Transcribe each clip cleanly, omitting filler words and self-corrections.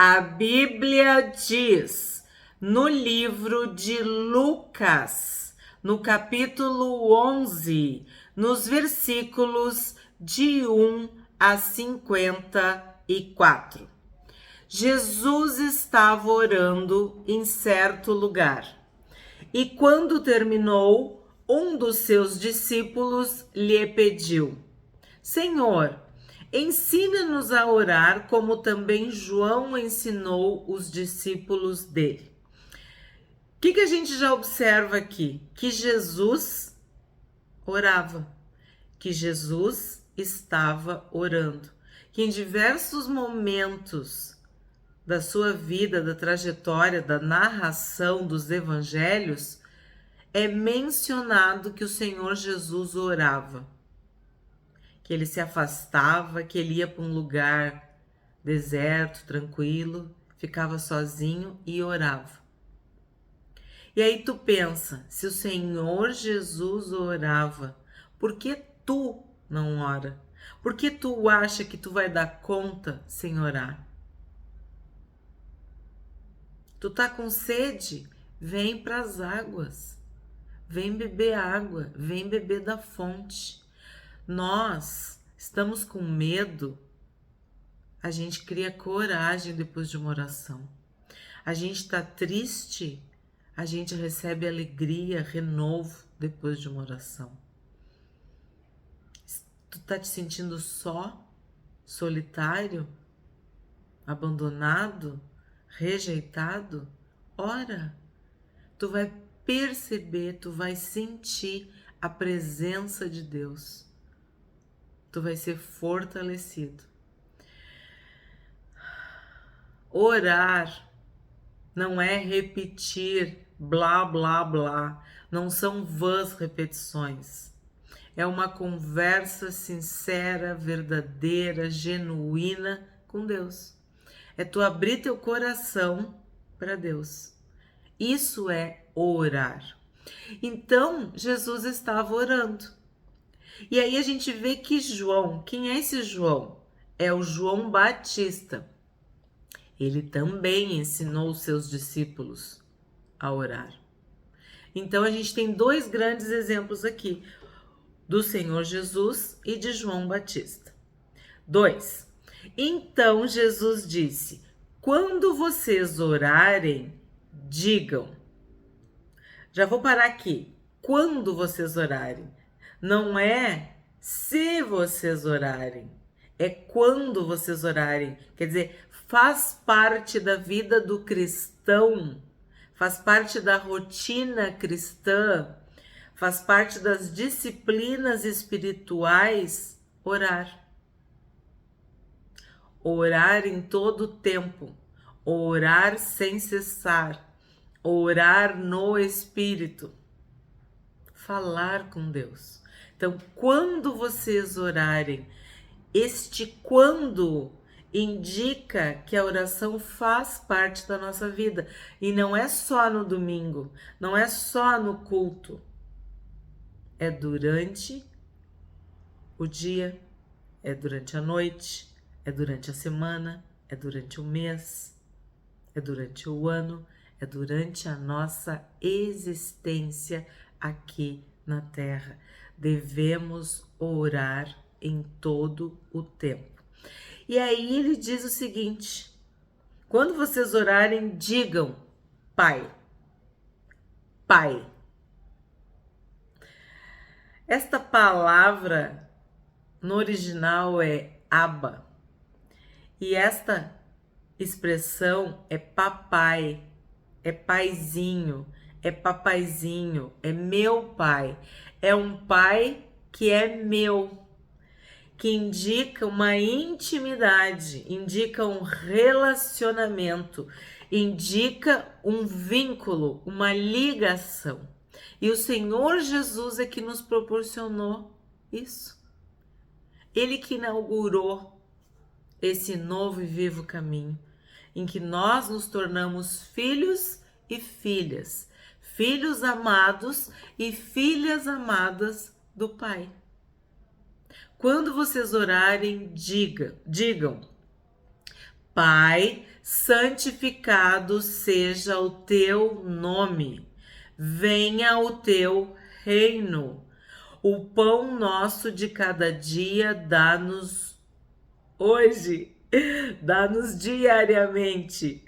A Bíblia diz no livro de Lucas, no capítulo 11, nos versículos de 1 a 54. Jesus estava orando em certo lugar. E quando terminou, um dos seus discípulos lhe pediu: Senhor, ensina-nos a orar como também João ensinou os discípulos dele. O que a gente já observa aqui? Que Jesus orava, que Jesus estava orando, que em diversos momentos da sua vida, da trajetória, da narração dos evangelhos, é mencionado que o Senhor Jesus orava, que ele se afastava, que ele ia para um lugar deserto, tranquilo, ficava sozinho e orava. E aí tu pensa, se o Senhor Jesus orava, por que tu não ora? Por que tu acha que tu vai dar conta sem orar? Tu tá com sede? Vem para as águas. Vem beber água, vem beber da fonte. Nós estamos com medo, a gente cria coragem depois de uma oração. A gente está triste, a gente recebe alegria, renovo depois de uma oração. Tu tá te sentindo só, solitário, abandonado, rejeitado? Ora, tu vai perceber, tu vai sentir a presença de Deus. Tu vai ser fortalecido. Orar não é repetir blá blá blá, não são vãs repetições. É uma conversa sincera, verdadeira, genuína com Deus. É tu abrir teu coração para Deus. Isso é orar. Então, Jesus estava orando. E aí a gente vê que João, quem é esse João? É o João Batista. Ele também ensinou os seus discípulos a orar. Então a gente tem dois grandes exemplos aqui, do Senhor Jesus e de João Batista. 2. Então Jesus disse: quando vocês orarem, digam. Já vou parar aqui. Quando vocês orarem. Não é se vocês orarem. É quando vocês orarem. Quer dizer, faz parte da vida do cristão, faz parte da rotina cristã, faz parte das disciplinas espirituais orar. Orar em todo o tempo, orar sem cessar, orar no Espírito, falar com Deus. Então, quando vocês orarem, este quando indica que a oração faz parte da nossa vida e não é só no domingo, não é só no culto, é durante o dia, é durante a noite, é durante a semana, é durante o mês, é durante o ano, é durante a nossa existência aqui na Terra. Devemos orar em todo o tempo. E aí ele diz o seguinte: quando vocês orarem, digam Pai. Pai. Esta palavra no original é Abba. E esta expressão é papai, é paizinho, é papaizinho, é meu pai. É um pai que é meu, que indica uma intimidade, indica um relacionamento, indica um vínculo, uma ligação. E o Senhor Jesus é que nos proporcionou isso. Ele que inaugurou esse novo e vivo caminho, em que nós nos tornamos filhos e filhas, filhos amados e filhas amadas do Pai. Quando vocês orarem, digam, Pai, santificado seja o teu nome. Venha o teu reino. O pão nosso de cada dia dá-nos hoje, dá-nos diariamente.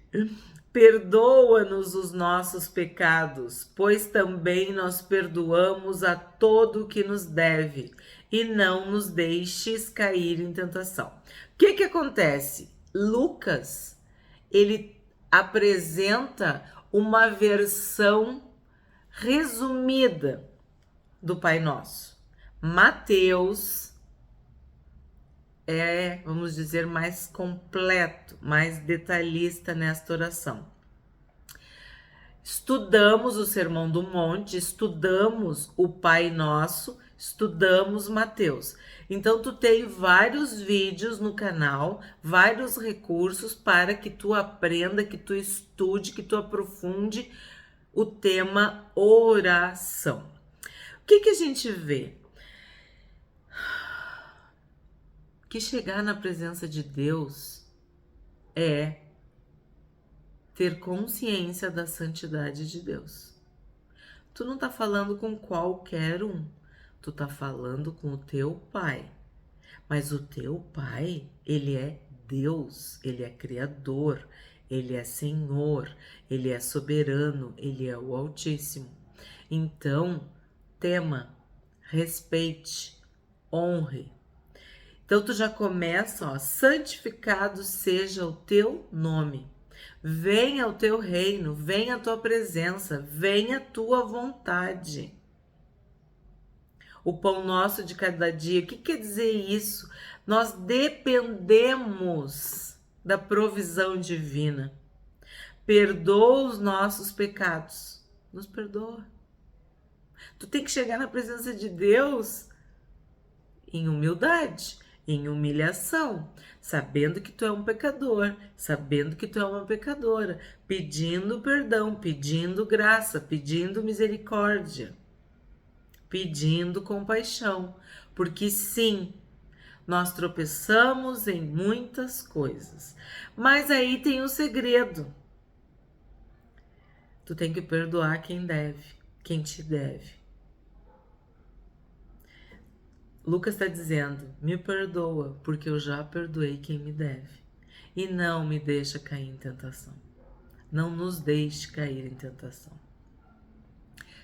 Perdoa-nos os nossos pecados, pois também nós perdoamos a todo o que nos deve, e não nos deixes cair em tentação. O que acontece? Lucas, ele apresenta uma versão resumida do Pai Nosso. Mateus vamos dizer, mais completo, mais detalhista nesta oração. Estudamos o Sermão do Monte, estudamos o Pai Nosso, estudamos Mateus. Então, tu tem vários vídeos no canal, vários recursos para que tu aprenda, que tu estude, que tu aprofunde o tema oração. O que a gente vê? Que chegar na presença de Deus é ter consciência da santidade de Deus. Tu não tá falando com qualquer um, tu tá falando com o teu Pai. Mas o teu Pai, ele é Deus, ele é Criador, ele é Senhor, ele é soberano, ele é o Altíssimo. Então, tema, respeite, honre. Então, tu já começa, ó, santificado seja o teu nome. Venha o teu reino, venha a tua presença, venha a tua vontade. O pão nosso de cada dia, o que quer dizer isso? Nós dependemos da provisão divina. Perdoa os nossos pecados. Nos perdoa. Tu tem que chegar na presença de Deus em humildade, em humilhação, sabendo que tu é um pecador, sabendo que tu é uma pecadora, pedindo perdão, pedindo graça, pedindo misericórdia, pedindo compaixão, porque sim, nós tropeçamos em muitas coisas, mas aí tem um segredo. Tu tem que perdoar quem deve, quem te deve. Lucas está dizendo, me perdoa, porque eu já perdoei quem me deve. E não me deixa cair em tentação. Não nos deixe cair em tentação.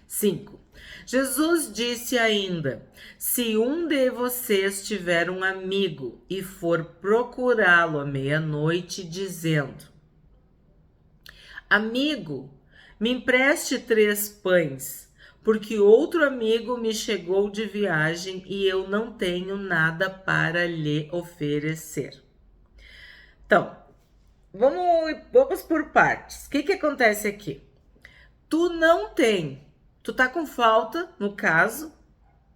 5. Jesus disse ainda, se um de vocês tiver um amigo e for procurá-lo à meia-noite, dizendo, amigo, me empreste 3 pães, porque outro amigo me chegou de viagem e eu não tenho nada para lhe oferecer. Então, vamos por partes. O que acontece aqui? Tu tá com falta, no caso,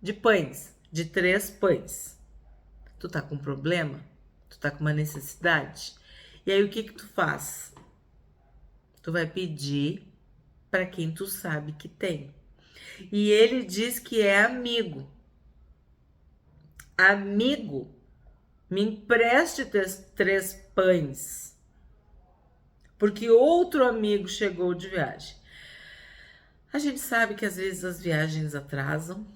de pães, de 3 pães. Tu tá com problema? Tu tá com uma necessidade? E aí o que tu faz? Tu vai pedir para quem tu sabe que tem. E ele diz que é amigo. Amigo, me empreste 3 pães, porque outro amigo chegou de viagem. A gente sabe que às vezes as viagens atrasam.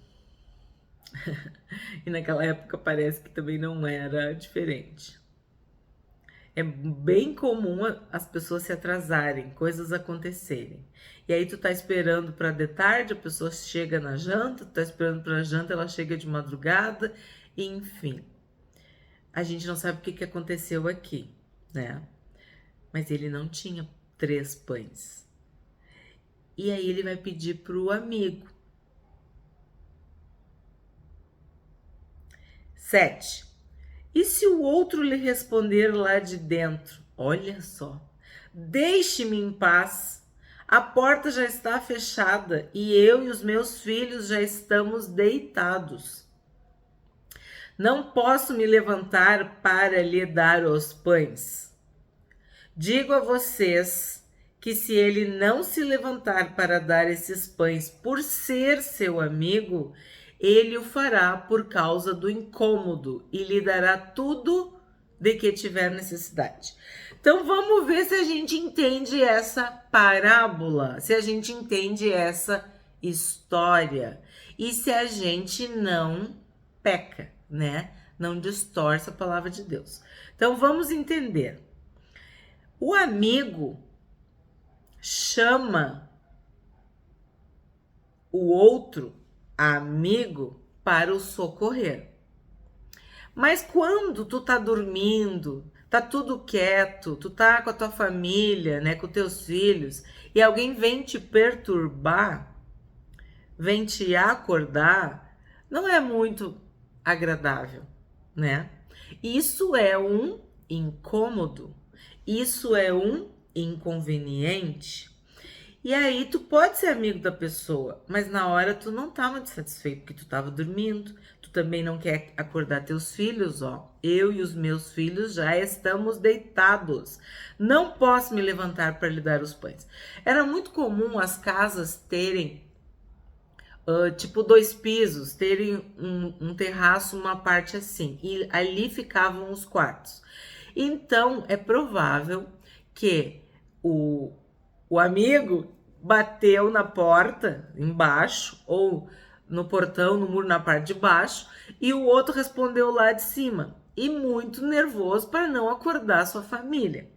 E naquela época parece que também não era diferente. É bem comum as pessoas se atrasarem, coisas acontecerem. E aí tu tá esperando para de tarde, a pessoa chega na janta, tu tá esperando para a janta, ela chega de madrugada, enfim. A gente não sabe o que aconteceu aqui, né? Mas ele não tinha 3 pães. E aí ele vai pedir pro amigo. 7. E se o outro lhe responder lá de dentro, olha só, deixe-me em paz, a porta já está fechada e eu e os meus filhos já estamos deitados. Não posso me levantar para lhe dar os pães. Digo a vocês que se ele não se levantar para dar esses pães por ser seu amigo, ele o fará por causa do incômodo e lhe dará tudo de que tiver necessidade. Então vamos ver se a gente entende essa parábola, se a gente entende essa história e se a gente não peca, né? Não distorce a palavra de Deus. Então vamos entender. O amigo chama o outro amigo para o socorrer. Mas quando tu tá dormindo, tá tudo quieto, tu tá com a tua família, né, com teus filhos, e alguém vem te perturbar, vem te acordar, não é muito agradável, né? Isso é um incômodo, isso é um inconveniente. E aí tu pode ser amigo da pessoa, mas na hora tu não tá muito satisfeito porque tu tava dormindo, tu também não quer acordar teus filhos, ó. Eu e os meus filhos já estamos deitados. Não posso me levantar para lhe dar os pães. Era muito comum as casas terem tipo 2 pisos, terem um terraço, uma parte assim, e ali ficavam os quartos. Então é provável que o amigo bateu na porta embaixo ou no portão, no muro na parte de baixo, e o outro respondeu lá de cima, e muito nervoso para não acordar sua família.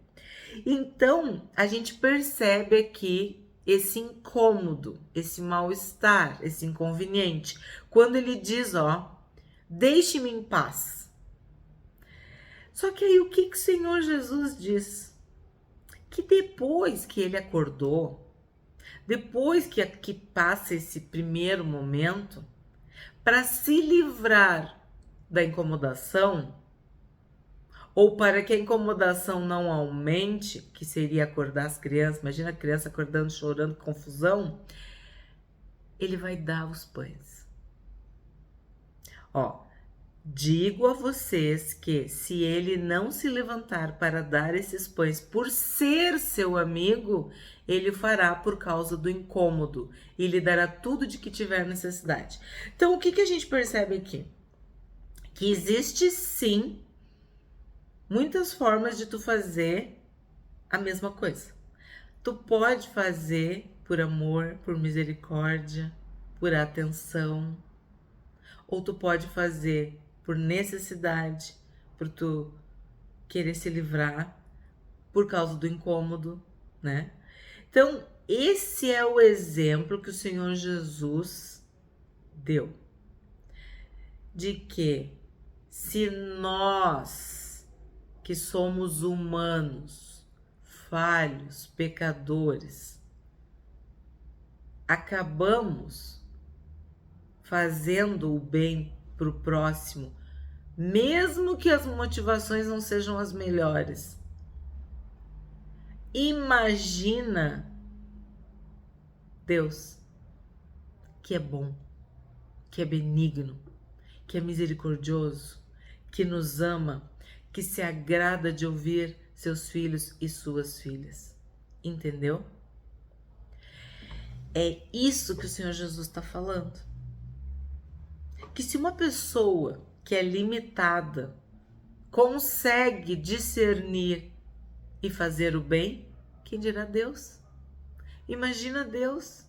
Então a gente percebe aqui esse incômodo, esse mal-estar, esse inconveniente, quando ele diz, ó, deixe-me em paz. Só que aí o que o Senhor Jesus diz? Que depois que ele acordou, depois que passa esse primeiro momento, para se livrar da incomodação, ou para que a incomodação não aumente, que seria acordar as crianças, imagina a criança acordando, chorando, confusão, ele vai dar os pães. Ó, digo a vocês que se ele não se levantar para dar esses pães por ser seu amigo, ele o fará por causa do incômodo e lhe dará tudo de que tiver necessidade. Então, o que a gente percebe aqui? Que existe sim muitas formas de tu fazer a mesma coisa. Tu pode fazer por amor, por misericórdia, por atenção, ou tu pode fazer por necessidade, por tu querer se livrar, por causa do incômodo, né? Então, esse é o exemplo que o Senhor Jesus deu. De que se nós, que somos humanos, falhos, pecadores, acabamos fazendo o bem para o próximo, mesmo que as motivações não sejam as melhores. Imagina Deus, que é bom, que é benigno, que é misericordioso, que nos ama, que se agrada de ouvir seus filhos e suas filhas. Entendeu? É isso que o Senhor Jesus está falando. Que se uma pessoa que é limitada consegue discernir e fazer o bem, quem dirá Deus? Imagina Deus.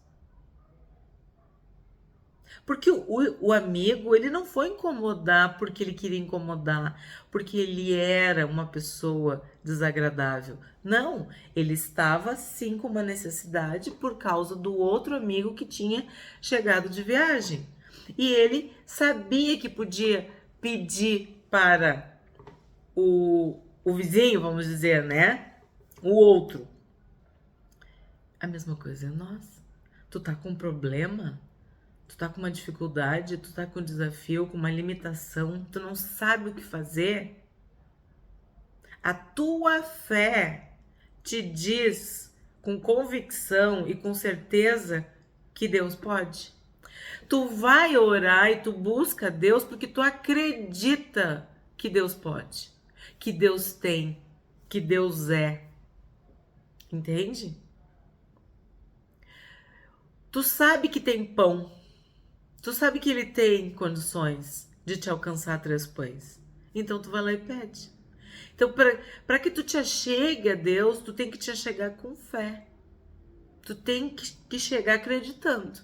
Porque o amigo, ele não foi incomodar porque ele queria incomodar, porque ele era uma pessoa desagradável. Não, ele estava sim com uma necessidade por causa do outro amigo que tinha chegado de viagem. E ele sabia que podia pedir para o vizinho, vamos dizer, né? O outro. A mesma coisa é nós. Tu tá com um problema? Tu tá com uma dificuldade? Tu tá com um desafio, com uma limitação? Tu não sabe o que fazer? A tua fé te diz com convicção e com certeza que Deus pode. Tu vai orar e tu busca Deus porque tu acredita que Deus pode, que Deus tem, que Deus é. Entende? Tu sabe que tem pão. Tu sabe que ele tem condições de te alcançar 3 pães. Então tu vai lá e pede. Então, para que tu te achegue a Deus, tu tem que te achegar com fé. Tu tem que chegar acreditando.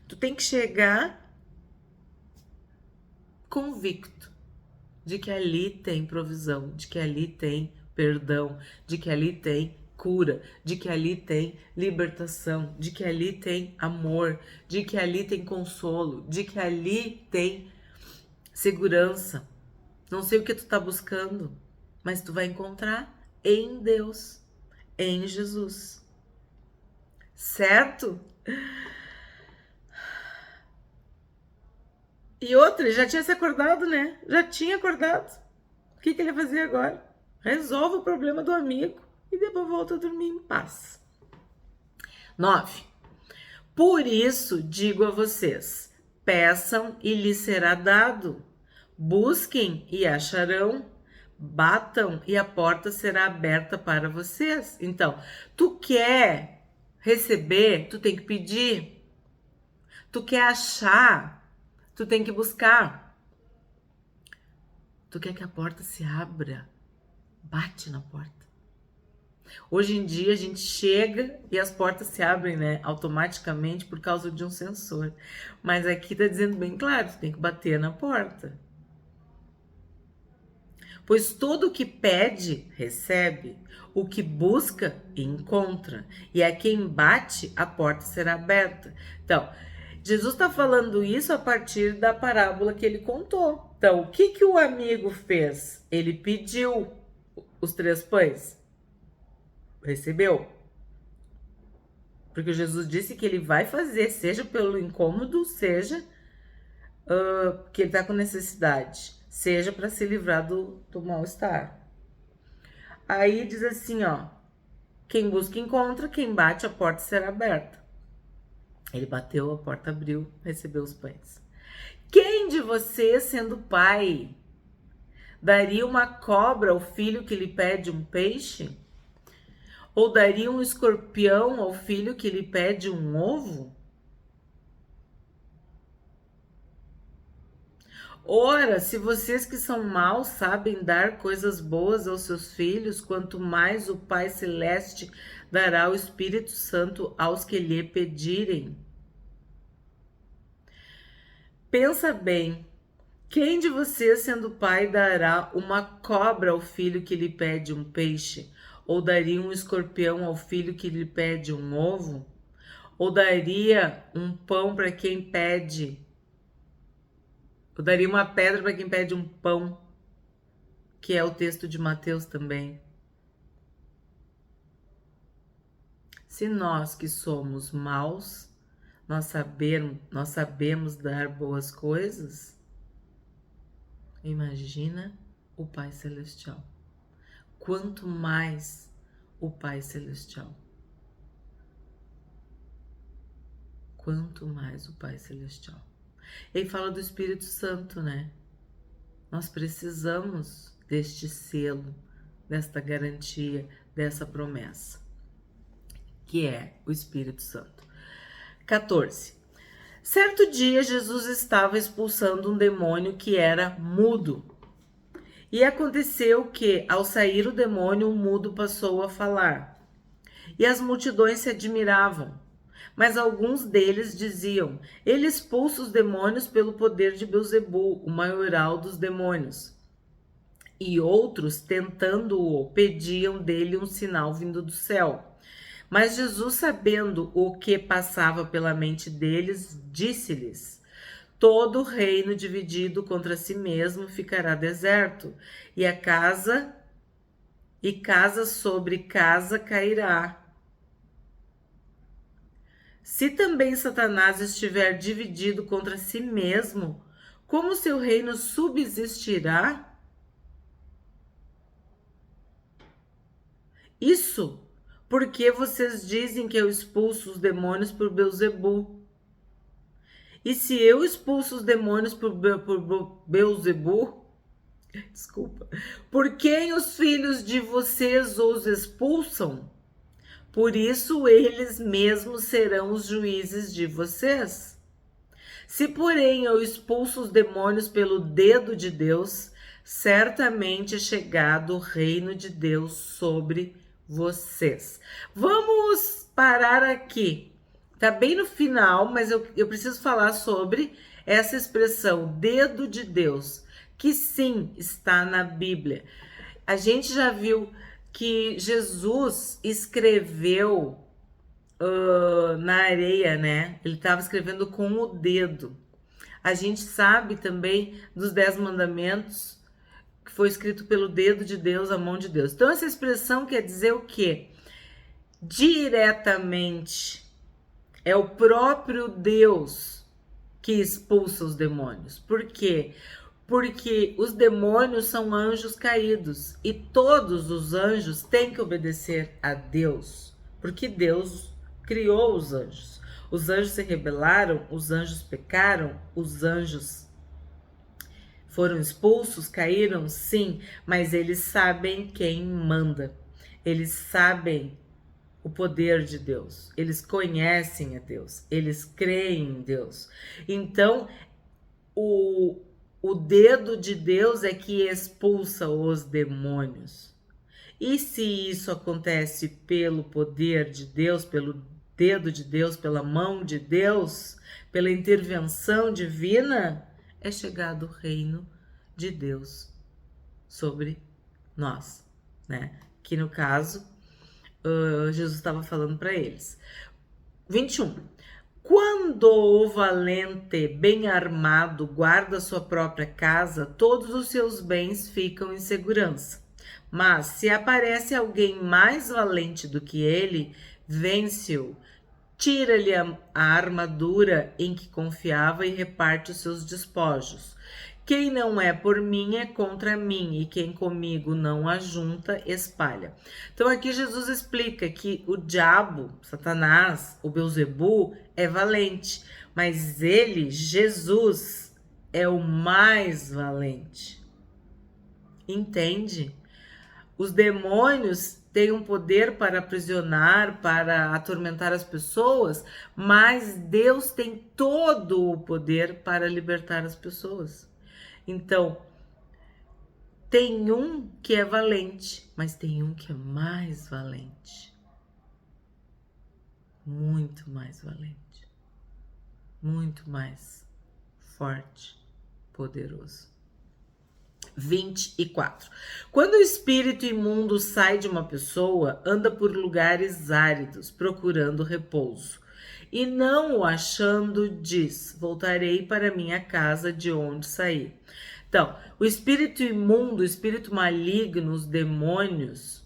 Tu tem que chegar convicto de que ali tem provisão, de que ali tem perdão, de que ali tem cura, de que ali tem libertação, de que ali tem amor, de que ali tem consolo, de que ali tem segurança. Não sei o que tu tá buscando, mas tu vai encontrar em Deus, em Jesus. Certo? E outra, ele já tinha se acordado, né? Já tinha acordado. O que ele ia fazer agora? Resolve o problema do amigo e depois volta a dormir em paz. 9. Por isso digo a vocês, peçam e lhes será dado. Busquem e acharão. Batam e a porta será aberta para vocês. Então, tu quer receber, tu tem que pedir. Tu quer achar, tu tem que buscar. Tu quer que a porta se abra, bate na porta. Hoje em dia a gente chega e as portas se abrem, né, automaticamente por causa de um sensor. Mas aqui tá dizendo bem claro, tu tem que bater na porta. Pois todo o que pede, recebe. O que busca, encontra. E a quem bate, a porta será aberta. Então, Jesus está falando isso a partir da parábola que ele contou. Então, o que o amigo fez? Ele pediu os 3 pães. Recebeu. Porque Jesus disse que ele vai fazer, seja pelo incômodo, seja que ele está com necessidade, seja para se livrar do mal-estar. Aí diz assim, ó, quem busca encontra, quem bate a porta será aberta. Ele bateu, a porta abriu, recebeu os pães. Quem de vocês, sendo pai, daria uma cobra ao filho que lhe pede um peixe? Ou daria um escorpião ao filho que lhe pede um ovo? Ora, se vocês que são maus sabem dar coisas boas aos seus filhos, quanto mais o Pai Celeste dará o Espírito Santo aos que lhe pedirem. Pensa bem, quem de vocês, sendo pai, dará uma cobra ao filho que lhe pede um peixe? Ou daria um escorpião ao filho que lhe pede um ovo? Ou daria um pão para quem pede? Ou daria uma pedra para quem pede um pão? Que é o texto de Mateus também. Se nós que somos maus, nós sabemos dar boas coisas, imagina o Pai Celestial. Quanto mais o Pai Celestial. Quanto mais o Pai Celestial. Ele fala do Espírito Santo, né? Nós precisamos deste selo, desta garantia, dessa promessa, que é o Espírito Santo. 14. Certo dia, Jesus estava expulsando um demônio que era mudo. E aconteceu que, ao sair o demônio, o mudo passou a falar. E as multidões se admiravam. Mas alguns deles diziam, ele expulsa os demônios pelo poder de Beelzebul, o maioral dos demônios. E outros, tentando-o, pediam dele um sinal vindo do céu. Mas Jesus, sabendo o que passava pela mente deles, disse-lhes, todo reino dividido contra si mesmo ficará deserto, e casa sobre casa cairá. Se também Satanás estiver dividido contra si mesmo, como seu reino subsistirá? Isso porque vocês dizem que eu expulso os demônios por Beelzebul. E se eu expulso os demônios por Beelzebul, desculpa, por quem os filhos de vocês os expulsam? Por isso eles mesmos serão os juízes de vocês. Se, porém, eu expulso os demônios pelo dedo de Deus, certamente é chegado o reino de Deus sobre vocês. Vamos parar aqui. Tá bem no final, mas eu preciso falar sobre essa expressão, dedo de Deus, que sim está na Bíblia. A gente já viu que Jesus escreveu na areia, né? Ele estava escrevendo com o dedo. A gente sabe também dos 10 mandamentos, que foi escrito pelo dedo de Deus, a mão de Deus. Então, essa expressão quer dizer o quê? Diretamente. É o próprio Deus que expulsa os demônios. Por quê? Porque os demônios são anjos caídos e todos os anjos têm que obedecer a Deus, porque Deus criou os anjos. Os anjos se rebelaram, os anjos pecaram, os anjos foram expulsos, caíram, sim, mas eles sabem quem manda. Eles sabem o poder de Deus. Eles conhecem a Deus. Eles creem em Deus. Então, o dedo de Deus é que expulsa os demônios. E se isso acontece pelo poder de Deus, pelo dedo de Deus, pela mão de Deus, pela intervenção divina, é chegado o reino de Deus sobre nós, né? Que no caso, Jesus estava falando para eles. 21. Quando o valente bem armado guarda sua própria casa, todos os seus bens ficam em segurança. Mas se aparece alguém mais valente do que ele, vence-o, tira-lhe a armadura em que confiava e reparte os seus despojos. Quem não é por mim é contra mim, e quem comigo não ajunta, espalha. Então aqui Jesus explica que o diabo, Satanás, o Beelzebu, é valente, mas ele, Jesus, é o mais valente. Entende? Os demônios têm um poder para aprisionar, para atormentar as pessoas, mas Deus tem todo o poder para libertar as pessoas. Então, tem um que é valente, mas tem um que é mais valente. Muito mais valente. Muito mais forte, poderoso. 24. Quando o espírito imundo sai de uma pessoa, anda por lugares áridos, procurando repouso. E não o achando, diz: voltarei para minha casa de onde saí. Então, o espírito imundo, o espírito maligno, os demônios,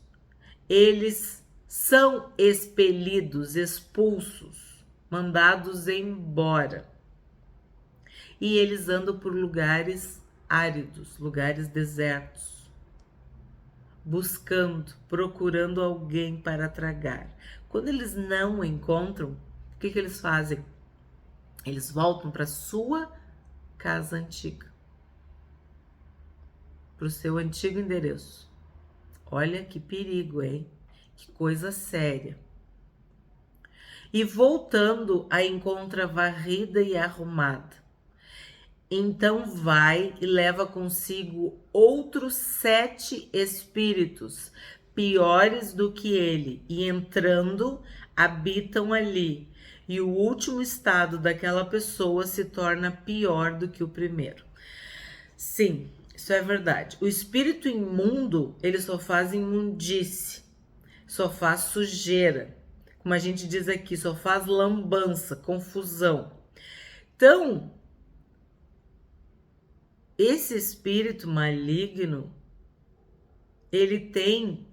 eles são expelidos, expulsos, mandados embora. E eles andam por lugares áridos, lugares desertos, buscando, procurando alguém para tragar. Quando eles não o encontram, o que eles fazem? Eles voltam para sua casa antiga, para o seu antigo endereço. Olha que perigo, hein? Que coisa séria. E voltando, a encontra varrida e arrumada. Então vai e leva consigo outros 7 espíritos, piores do que ele, e entrando, habitam ali. E o último estado daquela pessoa se torna pior do que o primeiro. Sim, isso é verdade. O espírito imundo, ele só faz imundície, só faz sujeira. Como a gente diz aqui, só faz lambança, confusão. Então, esse espírito maligno, ele tem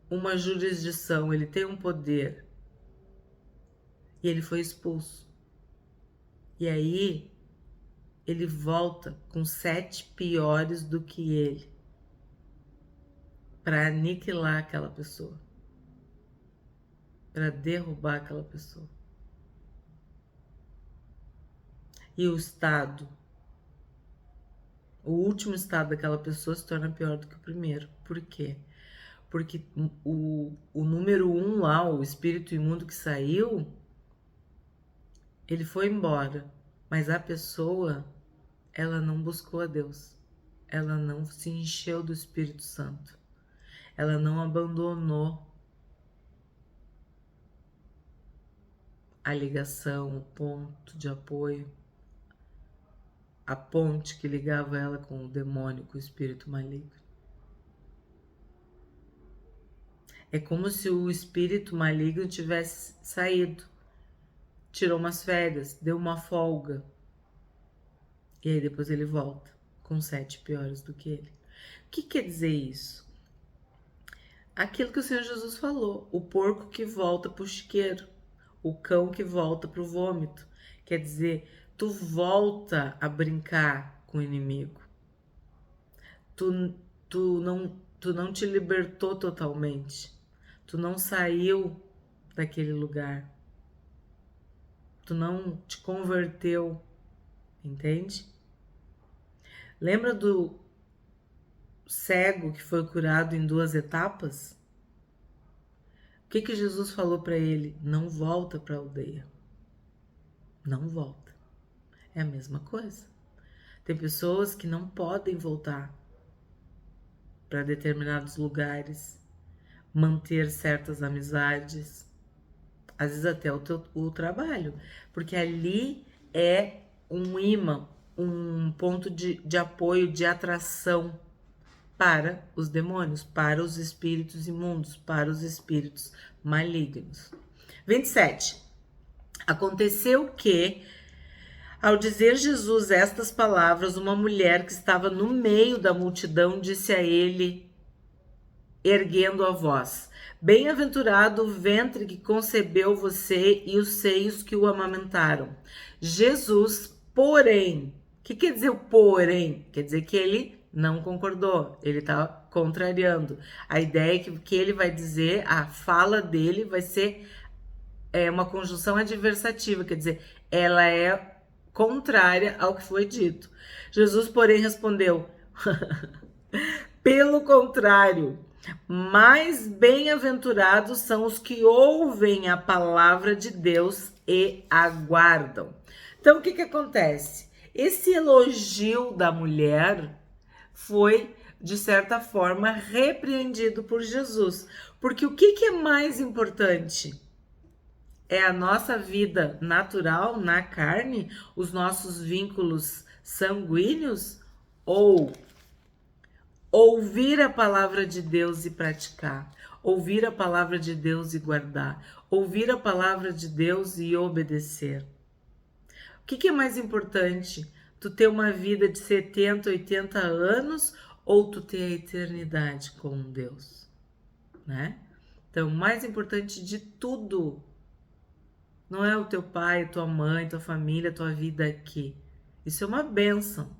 uma jurisdição, ele tem um poder. E ele foi expulso. E aí, ele volta com 7 piores do que ele, para aniquilar aquela pessoa, para derrubar aquela pessoa. E o estado, o último estado daquela pessoa se torna pior do que o primeiro. Por quê? Porque o número 1 lá, o espírito imundo que saiu, ele foi embora, mas a pessoa, ela não buscou a Deus. ela não se encheu do Espírito Santo. Ela não abandonou a ligação, o ponto de apoio, a ponte que ligava ela com o demônio, com o espírito maligno. É como se o espírito maligno tivesse saído, tirou umas férias, deu uma folga, e aí depois ele volta com 7 piores do que ele. O que quer dizer isso? Aquilo que o Senhor Jesus falou, o porco que volta pro chiqueiro, o cão que volta pro vômito. Quer dizer, tu volta a brincar com o inimigo. Tu não te libertou totalmente. Tu não saiu daquele lugar. Tu não te converteu, entende? Lembra do cego que foi curado em 2 etapas? O que Jesus falou para ele? Não volta para a aldeia. Não volta. É a mesma coisa. Tem pessoas que não podem voltar para determinados lugares, manter certas amizades, às vezes até o trabalho, porque ali é um imã, um ponto de apoio, de atração para os demônios, para os espíritos imundos, para os espíritos malignos. 27. Aconteceu que, ao dizer Jesus estas palavras, uma mulher que estava no meio da multidão disse a ele, erguendo a voz: Bem-aventurado o ventre que concebeu você e os seios que o amamentaram. Jesus, porém, o que quer dizer o porém? Quer dizer que ele não concordou, ele está contrariando. A ideia é que ele vai dizer, a fala dele vai ser uma conjunção adversativa, quer dizer, ela é contrária ao que foi dito. Jesus, porém, respondeu: pelo contrário, mais bem-aventurados são os que ouvem a palavra de Deus e aguardam. Então, o que acontece? Esse elogio da mulher foi, de certa forma, repreendido por Jesus. Porque o que é mais importante? É a nossa vida natural, na carne, os nossos vínculos sanguíneos, ou ouvir a palavra de Deus e praticar, ouvir a palavra de Deus e guardar, ouvir a palavra de Deus e obedecer? O que é mais importante? Tu ter uma vida de 70, 80 anos ou tu ter a eternidade com Deus, né? Então, o mais importante de tudo não é o teu pai, tua mãe, tua família, tua vida aqui. Isso é uma bênção.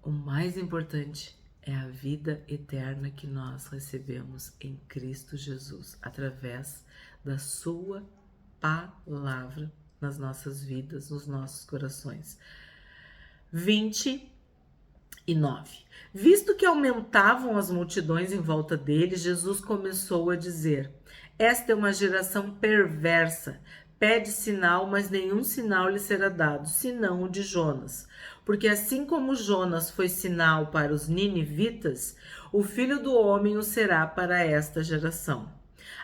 O mais importante é a vida eterna que nós recebemos em Cristo Jesus, através da sua palavra nas nossas vidas, nos nossos corações. 29. Visto que aumentavam as multidões em volta dele, Jesus começou a dizer: esta é uma geração perversa. Pede sinal, mas nenhum sinal lhe será dado, senão o de Jonas. Porque assim como Jonas foi sinal para os ninivitas, o Filho do Homem o será para esta geração.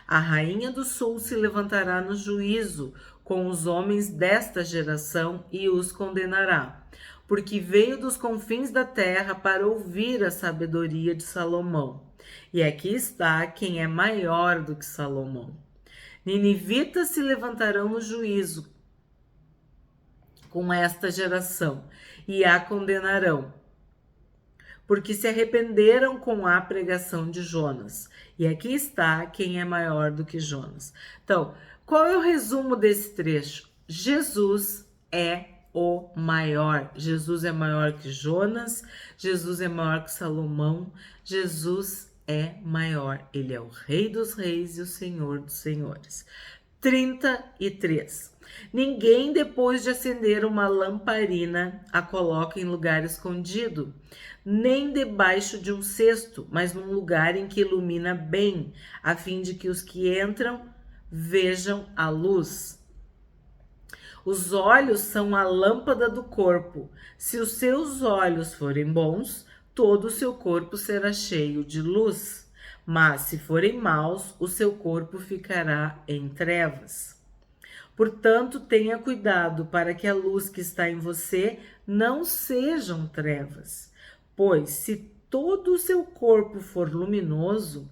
A rainha do sul se levantará no juízo com os homens desta geração e os condenará, porque veio dos confins da terra para ouvir a sabedoria de Salomão. E aqui está quem é maior do que Salomão. Ninivitas se levantarão no juízo com esta geração e a condenarão, porque se arrependeram com a pregação de Jonas. E aqui está quem é maior do que Jonas. Então, qual é o resumo desse trecho? Jesus é o maior. Jesus é maior que Jonas, Jesus é maior que Salomão, Jesus é maior. Ele é o Rei dos Reis e o Senhor dos Senhores. 33. Ninguém, depois de acender uma lamparina, a coloca em lugar escondido, nem debaixo de um cesto, mas num lugar em que ilumina bem, a fim de que os que entram vejam a luz. Os olhos são a lâmpada do corpo. Se os seus olhos forem bons, todo o seu corpo será cheio de luz. Mas se forem maus, o seu corpo ficará em trevas. Portanto, tenha cuidado para que a luz que está em você não sejam trevas. Pois se todo o seu corpo for luminoso,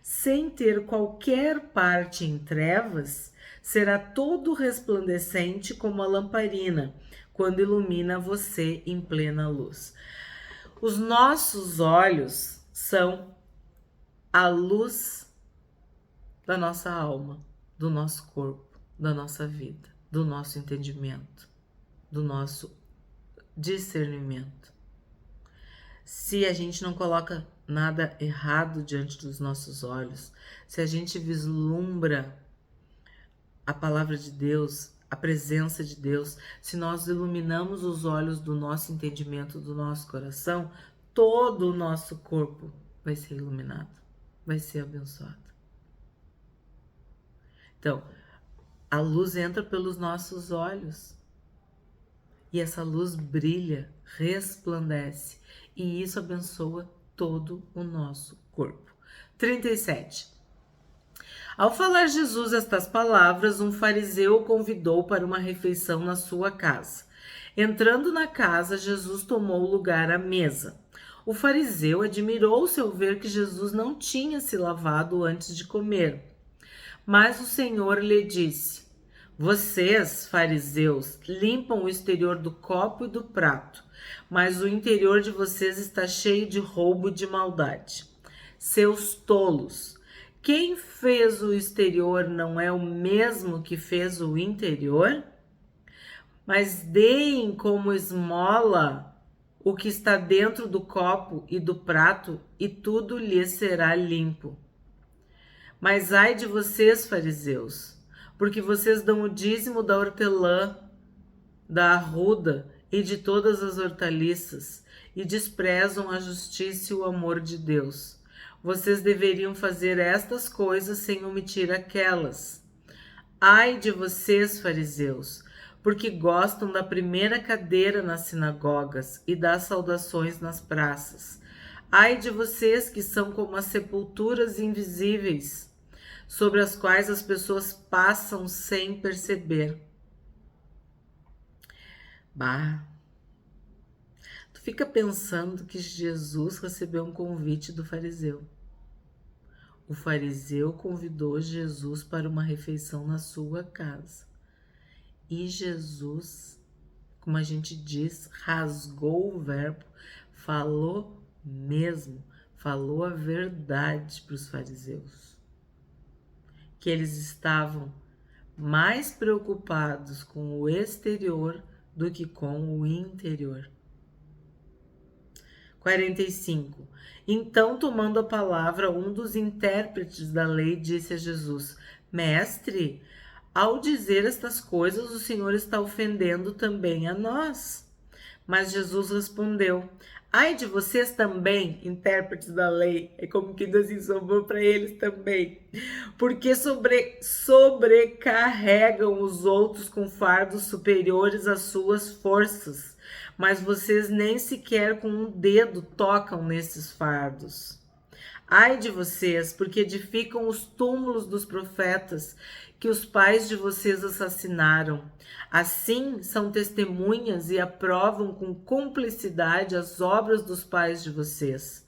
sem ter qualquer parte em trevas, será todo resplandecente como a lamparina, quando ilumina você em plena luz. Os nossos olhos são a luz da nossa alma, do nosso corpo, da nossa vida, do nosso entendimento, do nosso discernimento. Se a gente não coloca nada errado diante dos nossos olhos, se a gente vislumbra a palavra de Deus, a presença de Deus, se nós iluminamos os olhos do nosso entendimento, do nosso coração, todo o nosso corpo vai ser iluminado, vai ser abençoado. Então, a luz entra pelos nossos olhos e essa luz brilha, resplandece e isso abençoa todo o nosso corpo. 37. Ao falar Jesus estas palavras, um fariseu o convidou para uma refeição na sua casa. Entrando na casa, Jesus tomou lugar à mesa. O fariseu admirou-se ao ver que Jesus não tinha se lavado antes de comer. Mas o Senhor lhe disse: vocês, fariseus, limpam o exterior do copo e do prato, mas o interior de vocês está cheio de roubo e de maldade. Seus tolos! Quem fez o exterior não é o mesmo que fez o interior? Mas deem como esmola o que está dentro do copo e do prato, e tudo lhes será limpo. Mas ai de vocês, fariseus, porque vocês dão o dízimo da hortelã, da arruda e de todas as hortaliças, e desprezam a justiça e o amor de Deus. Vocês deveriam fazer estas coisas sem omitir aquelas. Ai de vocês, fariseus, porque gostam da primeira cadeira nas sinagogas e das saudações nas praças. Ai de vocês que são como as sepulturas invisíveis, sobre as quais as pessoas passam sem perceber. Bah, tu fica pensando que Jesus recebeu um convite do fariseu. O fariseu convidou Jesus para uma refeição na sua casa. E Jesus, como a gente diz, rasgou o verbo, falou mesmo, falou a verdade para os fariseus. Que eles estavam mais preocupados com o exterior do que com o interior. 45. Então, tomando a palavra, um dos intérpretes da lei disse a Jesus: Mestre, ao dizer estas coisas, o Senhor está ofendendo também a nós. Mas Jesus respondeu: ai de vocês também, intérpretes da lei, é como que assim sobrou para eles também, porque sobrecarregam os outros com fardos superiores às suas forças, mas vocês nem sequer com um dedo tocam nesses fardos. Ai de vocês, porque edificam os túmulos dos profetas que os pais de vocês assassinaram. Assim, são testemunhas e aprovam com cumplicidade as obras dos pais de vocês.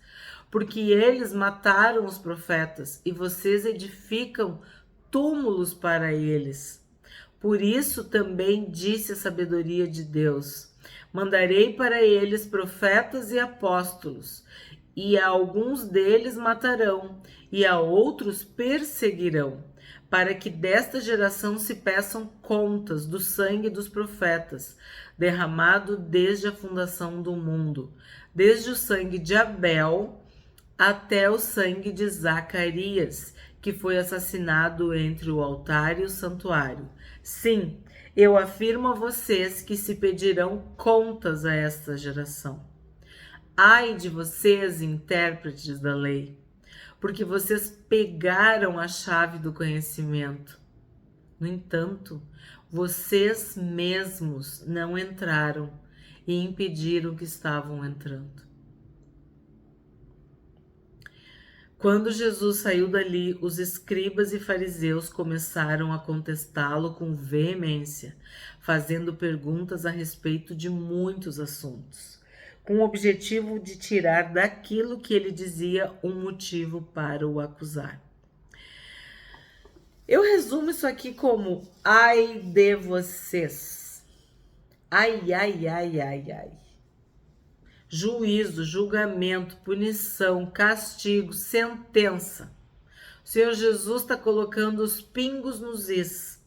Porque eles mataram os profetas e vocês edificam túmulos para eles. Por isso também disse a sabedoria de Deus: mandarei para eles profetas e apóstolos, e a alguns deles matarão, e a outros perseguirão, para que desta geração se peçam contas do sangue dos profetas, derramado desde a fundação do mundo, desde o sangue de Abel até o sangue de Zacarias, que foi assassinado entre o altar e o santuário. Sim, eu afirmo a vocês que se pedirão contas a esta geração. Ai de vocês, intérpretes da lei, porque vocês pegaram a chave do conhecimento, No entanto, vocês mesmos não entraram e impediram que estavam entrando. Quando Jesus saiu dali, os escribas e fariseus começaram a contestá-lo com veemência, fazendo perguntas a respeito de muitos assuntos, com o objetivo de tirar daquilo que ele dizia um motivo para o acusar. Eu resumo isso aqui como: ai de vocês. Ai, ai, ai, ai, ai. Juízo, julgamento, punição, castigo, sentença. O Senhor Jesus está colocando os pingos nos is.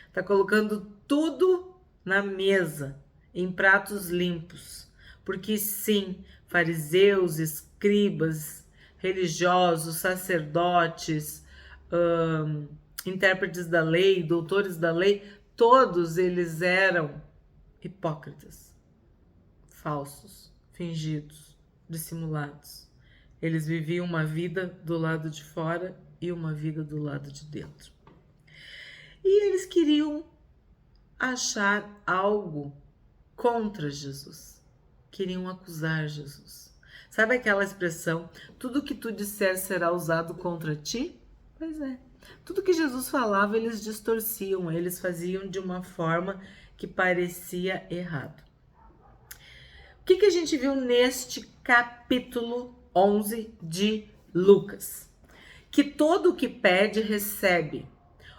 Está colocando tudo na mesa, em pratos limpos. Porque sim, fariseus, escribas, religiosos, sacerdotes, intérpretes da lei, doutores da lei, todos eles eram hipócritas, falsos, fingidos, dissimulados. Eles viviam uma vida do lado de fora e uma vida do lado de dentro. E eles queriam achar algo contra Jesus. Queriam acusar Jesus. Sabe aquela expressão, tudo que tu disser será usado contra ti? Pois é. Tudo que Jesus falava, eles distorciam, eles faziam de uma forma que parecia errado. O que a gente viu neste capítulo 11 de Lucas? Que todo o que pede, recebe.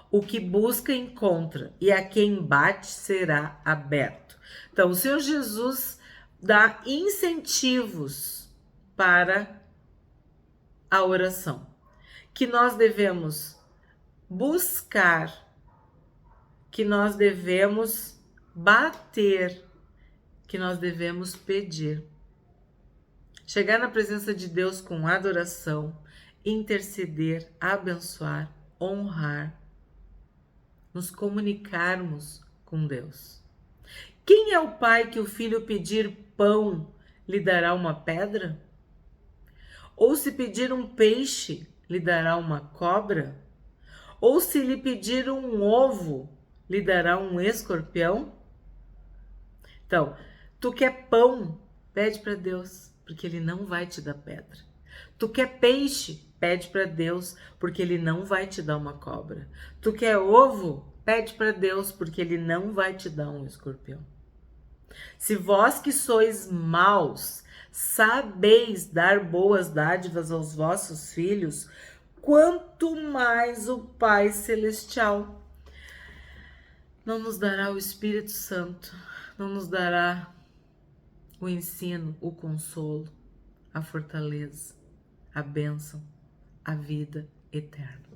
O que busca, encontra. E a quem bate, será aberto. Então, o Senhor Jesus dá incentivos para a oração. Que nós devemos buscar, que nós devemos bater, que nós devemos pedir. Chegar na presença de Deus com adoração, interceder, abençoar, honrar, nos comunicarmos com Deus. Quem é o pai que o filho pedir pão lhe dará uma pedra? Ou se pedir um peixe, lhe dará uma cobra? Ou se lhe pedir um ovo, lhe dará um escorpião? Então, tu quer pão, pede para Deus, porque Ele não vai te dar pedra. Tu quer peixe, pede para Deus, porque Ele não vai te dar uma cobra. Tu quer ovo, pede para Deus, porque Ele não vai te dar um escorpião. Se vós que sois maus, sabeis dar boas dádivas aos vossos filhos, quanto mais o Pai Celestial não nos dará o Espírito Santo, não nos dará o ensino, o consolo, a fortaleza, a bênção, a vida eterna.